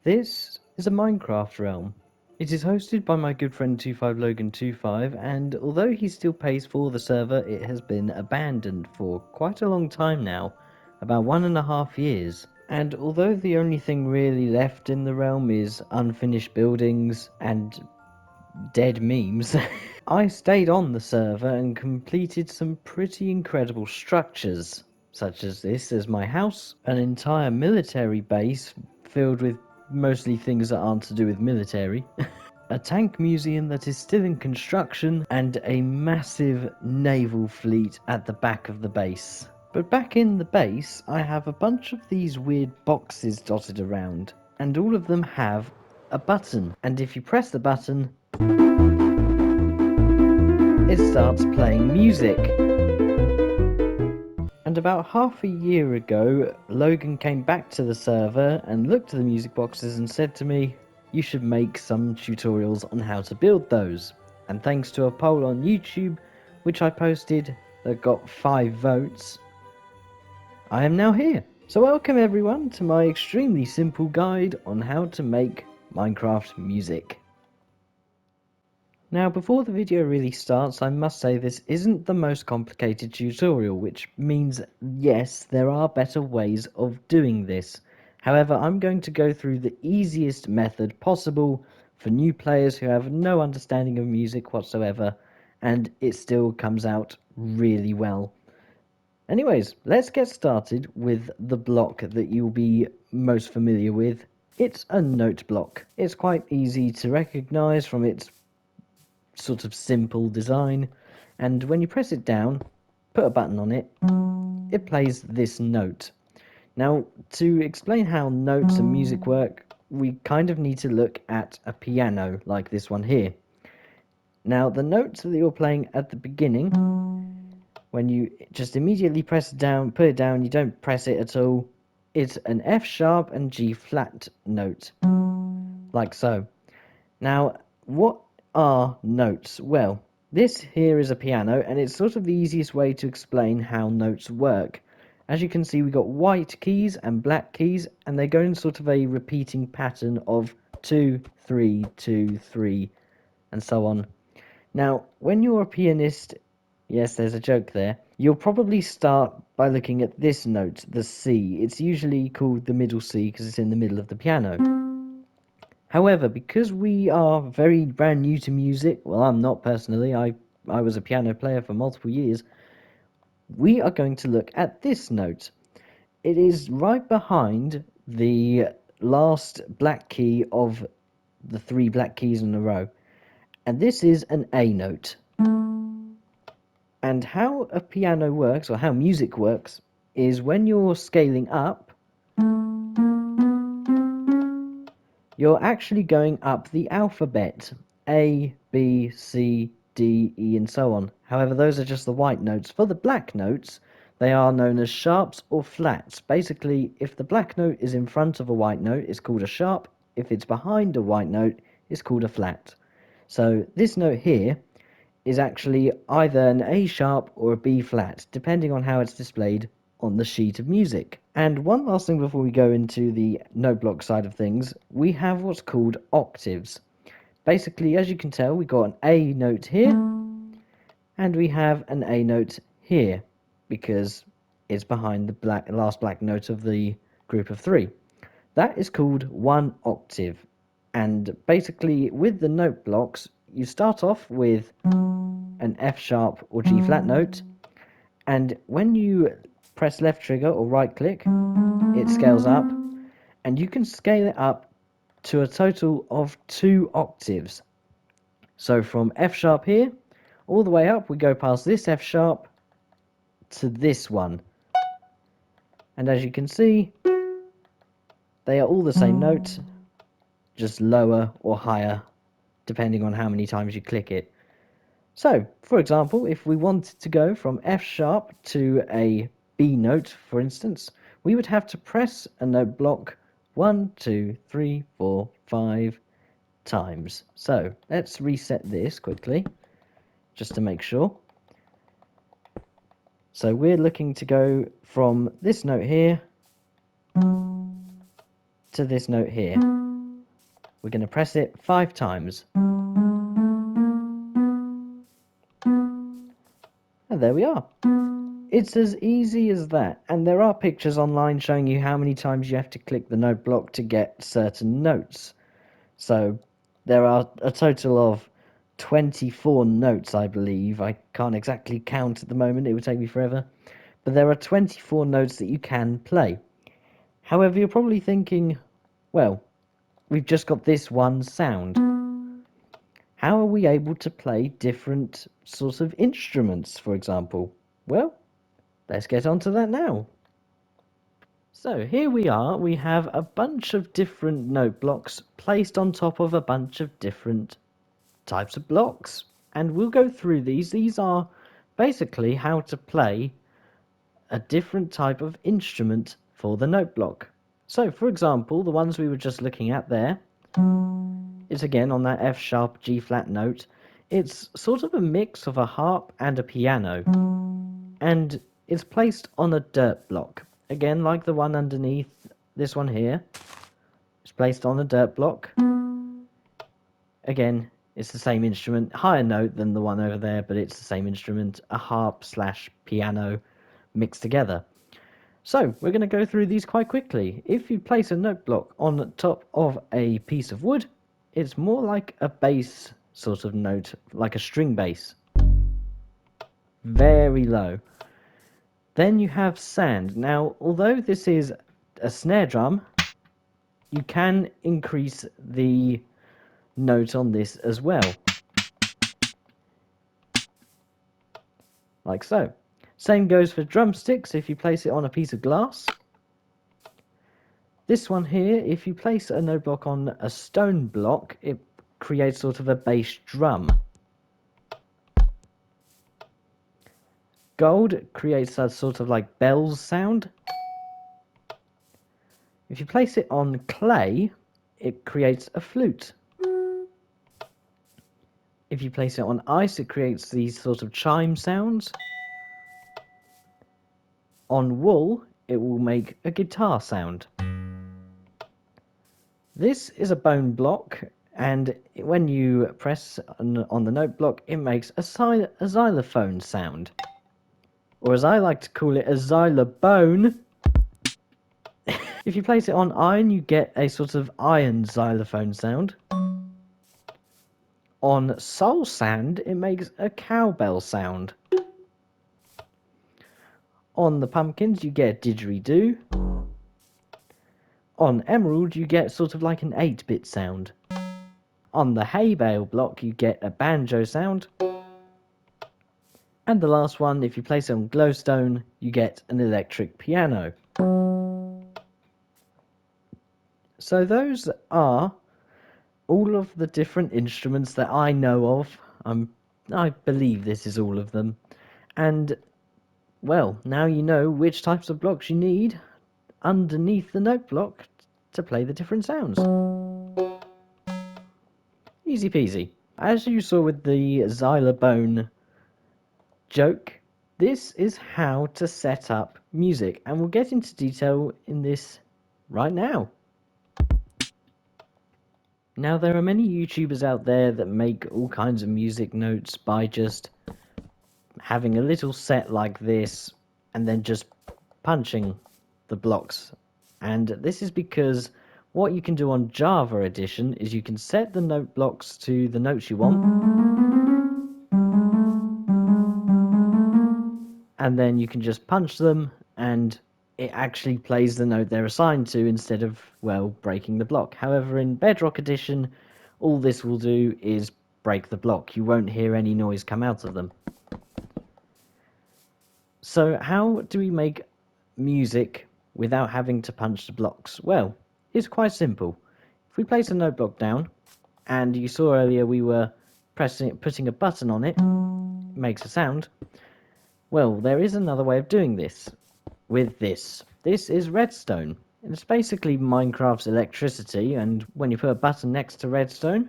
This is a Minecraft realm. It is hosted by my good friend 25Logan25, and although he still pays for the server, it has been abandoned for quite a long time now, about 1.5 years. And although the only thing really left in the realm is unfinished buildings and dead memes, I stayed on the server and completed some pretty incredible structures, such as this as my house, an entire military base filled with mostly things that aren't to do with military, a tank museum that is still in construction, and a massive naval fleet at the back of the base. But back in the base, I have a bunch of these weird boxes dotted around, and all of them have a button, and if you press the button, it starts playing music. And about half a year ago, Logan came back to the server and looked at the music boxes and said to me, you should make some tutorials on how to build those. And thanks to a poll on YouTube, which I posted, that got 5 votes, I am now here. So welcome everyone to my extremely simple guide on how to make Minecraft music. Now, before the video really starts, I must say this isn't the most complicated tutorial, which means, yes, there are better ways of doing this. However, I'm going to go through the easiest method possible for new players who have no understanding of music whatsoever, and it still comes out really well. Anyways, let's get started with the block that you'll be most familiar with. It's a note block. It's quite easy to recognize from its sort of simple design, and when you press it down, put a button on it, it plays this note. Now, to explain how notes and music work, we kind of need to look at a piano like this one here. Now, the notes that you're playing at the beginning, when you just immediately press it down, put it down, you don't press it at all, it's an F sharp and G flat note, like so. Now, what are notes? Well, this here is a piano, and it's sort of the easiest way to explain how notes work. As you can see, we got white keys and black keys, and they go in sort of a repeating pattern of 2, 3, 2, 3, and so on. Now, when you're a pianist, yes, there's a joke there, you'll probably start by looking at this note, the C. It's usually called the middle C because it's in the middle of the piano. However, because we are very brand new to music, well, I'm not personally, I was a piano player for multiple years, we are going to look at this note. It is right behind the last black key of the 3 black keys in a row, and this is an A note. And how a piano works, or how music works, is when you're scaling up, you're actually going up the alphabet. A, B, C, D, E, and so on. However, those are just the white notes. For the black notes, they are known as sharps or flats. Basically, if the black note is in front of a white note, it's called a sharp. If it's behind a white note, it's called a flat. So this note here is actually either an A sharp or a B flat, depending on how it's displayed on the sheet of music. And one last thing before we go into the note block side of things, we have what's called octaves. Basically, as you can tell, we got an A note here, and we have an A note here, because it's behind the last black note of the group of 3. That is called 1 octave. And basically, with the note blocks, you start off with an F sharp or G flat note, and when you press left trigger or right click, it scales up, and you can scale it up to a total of 2 octaves. So from F sharp here all the way up, we go past this F sharp to this one, and as you can see, they are all the same note, just lower or higher depending on how many times you click it. So, for example, if we wanted to go from F sharp to a B note, for instance, we would have to press a note block 1, 2, 3, 4, 5 times. So, let's reset this quickly, just to make sure. So we're looking to go from this note here to this note here. We're going to press it 5 times. And there we are. It's as easy as that, and there are pictures online showing you how many times you have to click the note block to get certain notes. So there are a total of 24 notes, I believe. I can't exactly count at the moment, it would take me forever. But there are 24 notes that you can play. However, you're probably thinking, well, we've just got this one sound. How are we able to play different sorts of instruments, for example? Well, let's get on to that now. So here we are, we have a bunch of different note blocks placed on top of a bunch of different types of blocks. And we'll go through these. These are basically how to play a different type of instrument for the note block. So for example, the ones we were just looking at there, it's again on that F sharp G flat note. It's sort of a mix of a harp and a piano. And it's placed on a dirt block. Again, like the one underneath this one here. It's placed on a dirt block. Again, it's the same instrument, higher note than the one over there, but it's the same instrument, a harp slash piano mixed together. So we're going to go through these quite quickly. If you place a note block on top of a piece of wood, it's more like a bass sort of note, like a string bass. Very low. Then you have sand. Now, although this is a snare drum, you can increase the note on this as well. Like so. Same goes for drumsticks if you place it on a piece of glass. This one here, if you place a note block on a stone block, it creates sort of a bass drum. Gold creates a sort of like bells sound. If you place it on clay, it creates a flute. If you place it on ice, it creates these sort of chime sounds. On wool, it will make a guitar sound. This is a bone block, and when you press on the note block, it makes a xylophone sound. Or as I like to call it, a xylobone. If you place it on iron, you get a sort of iron xylophone sound. On soul sand, it makes a cowbell sound. On the pumpkins, you get a didgeridoo. On emerald, you get sort of like an 8-bit sound. On the hay bale block, you get a banjo sound. And the last one, if you place it on glowstone, you get an electric piano. So those are all of the different instruments that I know of. I believe this is all of them. And, well, now you know which types of blocks you need underneath the note block to play the different sounds. Easy peasy. As you saw with the xylophone joke, this is how to set up music, and we'll get into detail in this right now. Now, there are many YouTubers out there that make all kinds of music notes by just having a little set like this and then just punching the blocks. And this is because what you can do on Java Edition is you can set the note blocks to the notes you want, and then you can just punch them and it actually plays the note they're assigned to instead of, well, breaking the block. However, in Bedrock Edition, all this will do is break the block. You won't hear any noise come out of them. So how do we make music without having to punch the blocks? Well, it's quite simple. If we place a note block down, and you saw earlier we were putting a button on it, it makes a sound. Well, there is another way of doing this. With this. This is redstone. It's basically Minecraft's electricity, and when you put a button next to redstone,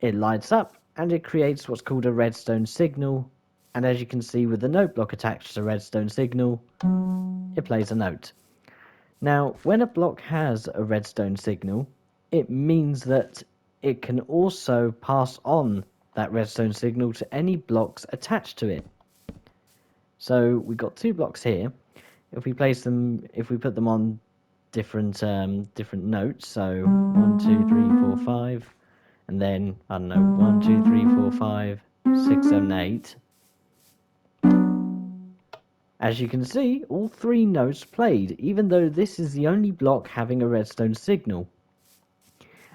it lights up and it creates what's called a redstone signal. And as you can see with the note block attached to redstone signal, it plays a note. Now, when a block has a redstone signal, it means that it can also pass on that redstone signal to any blocks attached to it. So we've got 2 blocks here. If we put them on different notes, so 1, 2, 3, 4, 5, and then I don't know, 1, 2, 3, 4, 5, 6, 7, 8. As you can see, all 3 notes played, even though this is the only block having a redstone signal.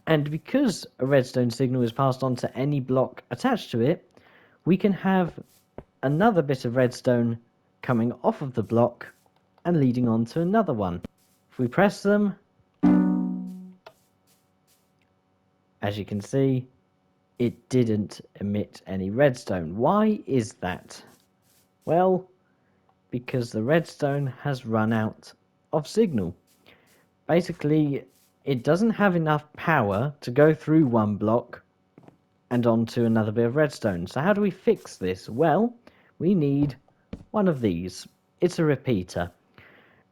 And because a redstone signal is passed on to any block attached to it, we can have another bit of redstone coming off of the block and leading on to another one. If we press them, as you can see, it didn't emit any redstone. Why is that? Well, because the redstone has run out of signal. Basically, it doesn't have enough power to go through one block and onto another bit of redstone. So how do we fix this? Well, we need one of these. It's a repeater.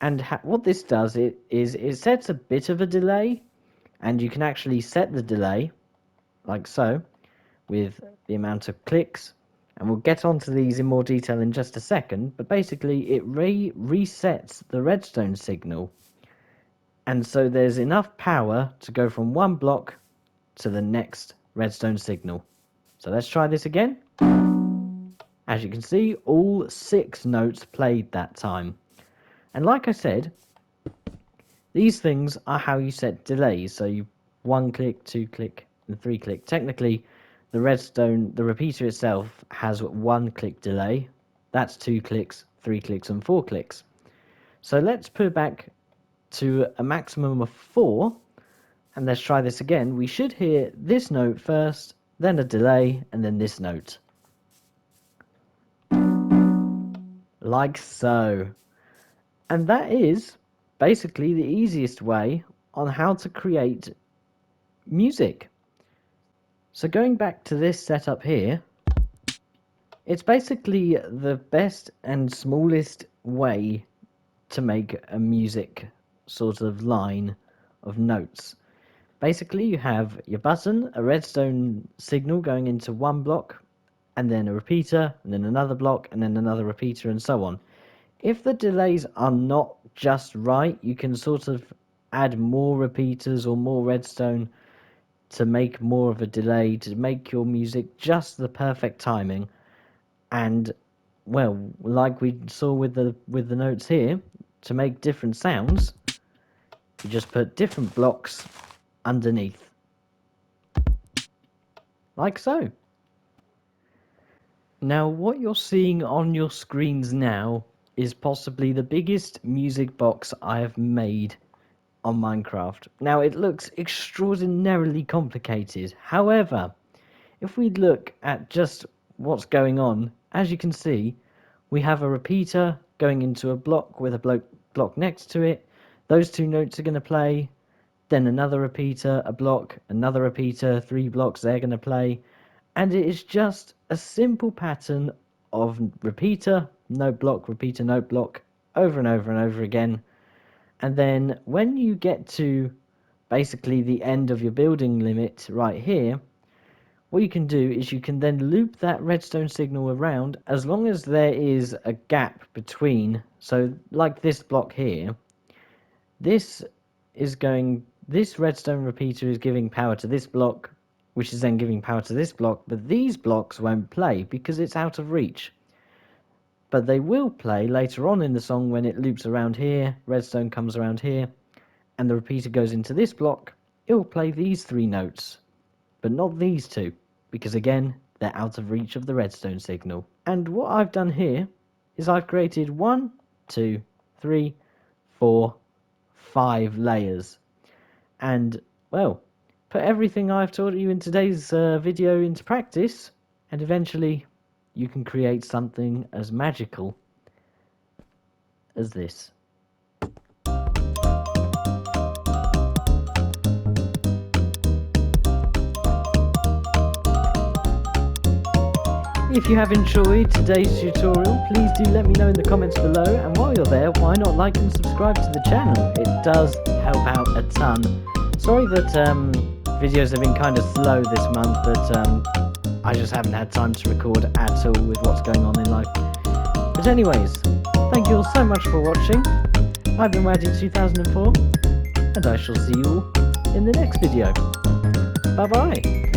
And what this does is it sets a bit of a delay, and you can actually set the delay, like so, with the amount of clicks. And we'll get onto these in more detail in just a second, but basically it resets the redstone signal. And so there's enough power to go from one block to the next redstone signal. So let's try this again. As you can see, all 6 notes played that time. And like I said, these things are how you set delays. So you 1 click, 2 click, and 3 click. Technically, the repeater itself has 1 click delay. That's 2 clicks, 3 clicks, and 4 clicks. So let's put it back to a maximum of 4, and let's try this again. We should hear this note first, then a delay, and then this note. Like so. And that is basically the easiest way on how to create music. So going back to this setup here, it's basically the best and smallest way to make a music sort of line of notes. Basically, you have your button, a redstone signal going into one block, and then a repeater, and then another block, and then another repeater, and so on. If the delays are not just right, you can sort of add more repeaters or more redstone to make more of a delay, to make your music just the perfect timing. And, well, like we saw with the notes here, to make different sounds, you just put different blocks underneath. Like so. Now, what you're seeing on your screens now is possibly the biggest music box I have made on Minecraft. Now, it looks extraordinarily complicated. However, if we look at just what's going on, as you can see, we have a repeater going into a block with a block next to it. Those 2 notes are going to play. Then another repeater, a block, another repeater, 3 blocks they're going to play. And it is just a simple pattern of repeater, note block, repeater, note block, over and over and over again. And then when you get to basically the end of your building limit right here, what you can do is you can then loop that redstone signal around as long as there is a gap between. So like this block here, this redstone repeater is giving power to this block, which is then giving power to this block, but these blocks won't play because it's out of reach. But they will play later on in the song when it loops around here, redstone comes around here, and the repeater goes into this block. It will play these 3 notes, but not these 2, because again, they're out of reach of the redstone signal. And what I've done here is I've created 1, 2, 3, 4, 5 layers. And, well, put everything I've taught you in today's video into practice, and eventually you can create something as magical as this. If you have enjoyed today's tutorial, please do let me know in the comments below, and while you're there, why not like and subscribe to the channel? It does help out a ton. Sorry that videos have been kind of slow this month, but I just haven't had time to record at all with what's going on in life. But anyways, thank you all so much for watching. I've been Waddy2004, and I shall see you all in the next video. Bye bye.